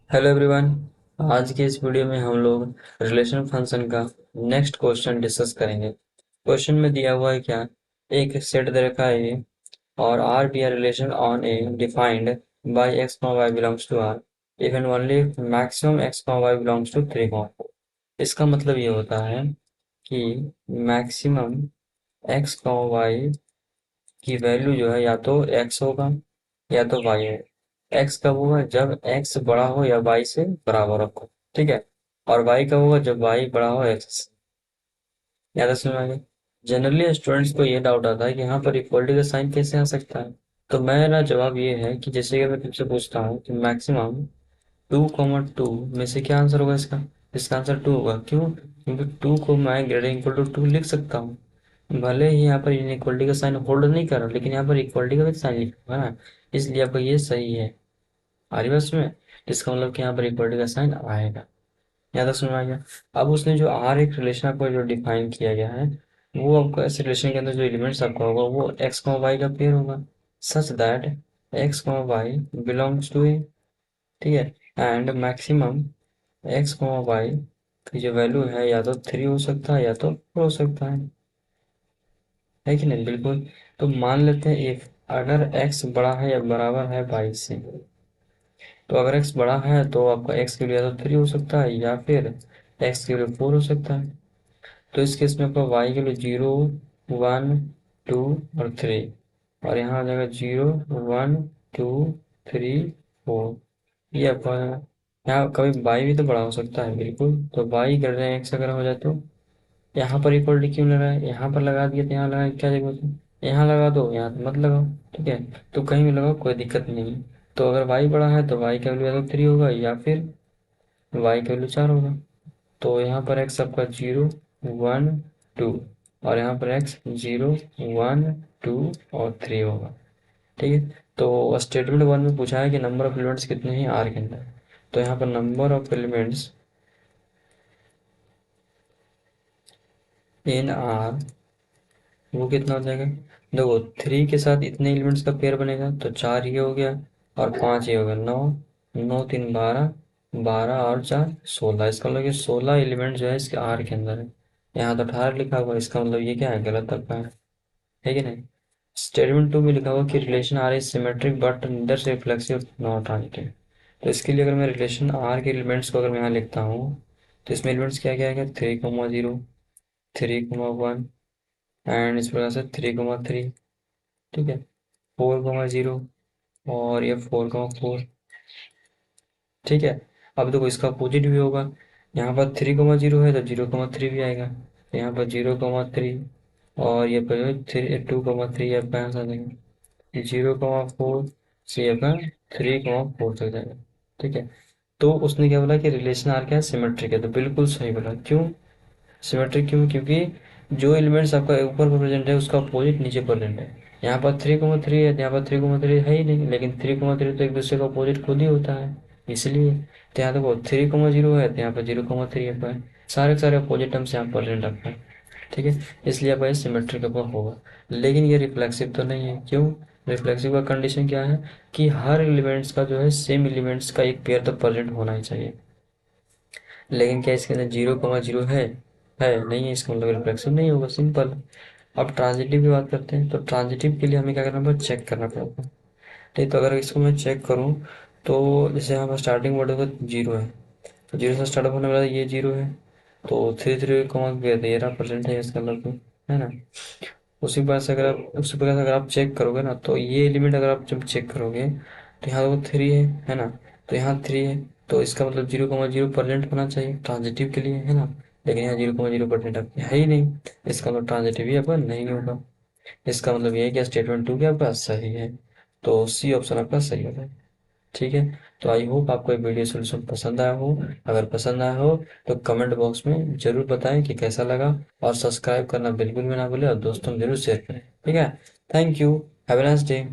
Hello everyone. आज के इस वीडियो में हम लोग रिलेशन फंक्शन का नेक्स्ट क्वेश्चन डिस्कस करेंगे। क्वेश्चन में दिया हुआ है क्या, एक सेट दे रखा है ये, और R be R relation on A defined by x Y belongs to R if and only maximum x Y belongs to 3,4। इसका मतलब ये होता है कि मैक्सिमम एक्स वाई की वैल्यू जो है या तो एक्स होगा या तो वाई है। एक्स कब होगा, जब एक्स बड़ा हो या वाई से बराबर हो, ठीक है। और वाई कब होगा, जब वाई बड़ा हो एक्स से। याद समझ में आ गया। जनरली स्टूडेंट्स को ये डाउट आता है कि यहाँ पर इक्वलिटी का साइन कैसे आ सकता है। तो मेरा जवाब ये है कि जैसे कि मैं तुमसे पूछता हूँ कि मैक्सिमम 2,2 में से क्या आंसर होगा इसका। इसका आंसर 2 होगा। क्यों? क्योंकि 2 को मैं ग्रेटर इक्वल टू 2 लिख सकता हूँ। भले ही यहाँ पर इनइक्वलिटी का साइन होल्ड नहीं कर रहा, लेकिन यहाँ पर इक्वलिटी का भी साइन लिखा हुआ है ना, इसलिए आपका ये सही है। आ रही बस में, इसका मतलब कि यहाँ पर इक्वलिटी का साइन आएगा। यहाँ तक समझ में आ गया। अब उसने जो आर एक रिलेशन आपको जो डिफाइन किया गया है, वो आपको इस रिलेशन के अंदर जो एलिमेंट्स आपका होगा वो एक्स वाई का पेयर होगा, such that X Y belongs to A. ठीक है। एंड मैक्सिमम एक्स वाई की जो वैल्यू है या तो 3 हो सकता है या तो 4 हो सकता है कि नहीं? बिल्कुल। तो मान लेते हैं इफ अगर x बड़ा है या बराबर है 22 से, तो अगर x बड़ा है तो आपका x की वैल्यू या तो 3 हो सकता है या फिर x की वैल्यू 4 हो सकता है। तो इस केस में आपका y की वैल्यू 0, 1, 2 और 3, और यहाँ आ जाएगा 0, 1, 2, 3, 4। ये आपका यहाँ कभी y भी तो बड़ा हो सकता है, बिल्कुल। तो y ग्रेटर देन x अगर हो जाए तो यहाँ पर इक्वलिटी क्यों लगा है, यहाँ पर लगा दिया तो यहाँ लगा, क्या जरूरत है। यहाँ लगा दो, यहाँ तो मत लगाओ। ठीक है। तो कहीं भी लगाओ, कोई दिक्कत नहीं है। तो अगर y बड़ा है तो y का वैल्यू या तो 3 होगा या फिर y का वैल्यू 4 होगा। तो यहाँ पर x आपका 0, 1, 2, और यहाँ पर x 0, 1, 2 और 3 होगा। ठीक है। तो स्टेटमेंट 1 में पूछा है कि नंबर ऑफ एलिमेंट्स कितने हैं आर के अंदर। तो यहाँ पर number of elements in are वो कितना हो जाएगा। देखो, 3 के साथ इतने एलिमेंट्स का पेयर बनेगा तो 4 ये हो गया और 5 ये हो गया, 9, 9 3 12, 12 और 4 16। इसका मतलब ये 16 एलिमेंट जो है इसके आर के अंदर है। यहाँ तो 18 लिखा हुआ है, इसका मतलब ये क्या है, गलत तक है कि नहीं। स्टेटमेंट 2 में लिखा हुआ कि relation R is symmetric but neither reflexive not transitive. तो इसके लिए अगर मैं रिलेशन आर के एलिमेंट्स को अगर मैं यहाँ लिखता हूँ, तो इसमें एलिमेंट्स क्या क्या आएगा, 3,0, 3,1, एंड इस प्रकार से 3,3। ठीक है। 4,0 और ये 4,4। ठीक है। अब देखो इसका अपोजिट भी होगा। यहाँ पर 3,0 है तो 0,3 भी आएगा, तो यहाँ पर 0,3, और ये पर 2,3 आपका यहाँ से आ जाएगा, 0,4 से आपका 3,4 तक जाएगा। ठीक है। तो उसने क्या बोला कि रिलेशन आर क्या है, सिमेट्रिक है। तो बिल्कुल सही बोला। क्यों सिमेट्रिक? क्यों? क्योंकि जो एलिमेंट्स आपका ऊपर प्रेजेंट है उसका अपोजिट नीचे प्रेजेंट है। यहाँ पर 3,3 है तो यहाँ पर 3,3 है ही नहीं, लेकिन 3,3 तो एक दूसरे का अपोजिट खुद ही होता है, इसलिए। तो यहाँ देखो 3,0 है तो यहाँ पर 0,3 आपका है, सारे के सारे अपोजिट टर्म्स यहाँ प्रेजेंट आपका है। ठीक है। इसलिए आपका ये सिमेट्रिक आपका होगा। लेकिन ये रिफ्लेक्सिव तो नहीं है। क्यों? रिफ्लेक्सिव का कंडीशन क्या है कि हर एलिमेंट्स का जो है सेम एलिमेंट्स का एक पेयर तो प्रेजेंट होना ही चाहिए। लेकिन क्या इसके अंदर 0,0 है नहीं है, इसका मतलब रिफ्लेक्सिव नहीं होगा, सिंपल। अब ट्रांजिटिव की बात करते हैं। तो ट्रांजिटिव के लिए हमें क्या करना पड़ेगा, चेक करना पड़ेगा। ठीक। तो अगर इसको मैं चेक करूँ, तो जैसे यहाँ पर स्टार्टिंग वर्ड होगा 0 है, तो 0 से स्टार्ट होने वाला ये 0 है, तो 3,3,13% है इसका लगभग, है ना। उसी प्रकार से अगर आप चेक करोगे ना, तो ये एलिमेंट अगर आप जब चेक करोगे तो यहाँ देखो 3 है ना। तो यहाँ 3 है, तो इसका मतलब 0,0% होना चाहिए ट्रांजिटिव के लिए, है ना। लेकिन यहाँ 0,0% आपकी है ही नहीं, इसका मतलब ट्रांजिटिव ही आपका नहीं होगा। इसका मतलब ये है कि स्टेटमेंट 2 क्या आपका सही है। तो सी ऑप्शन आपका सही होता है। ठीक है। तो आई होप आपको ये वीडियो सोल्यूशन पसंद आया हो। अगर पसंद आया हो तो कमेंट बॉक्स में जरूर बताएं कि कैसा लगा, और सब्सक्राइब करना बिल्कुल भी ना भूलें और दोस्तों में जरूर शेयर करें। ठीक है। Thank you. Have a nice day.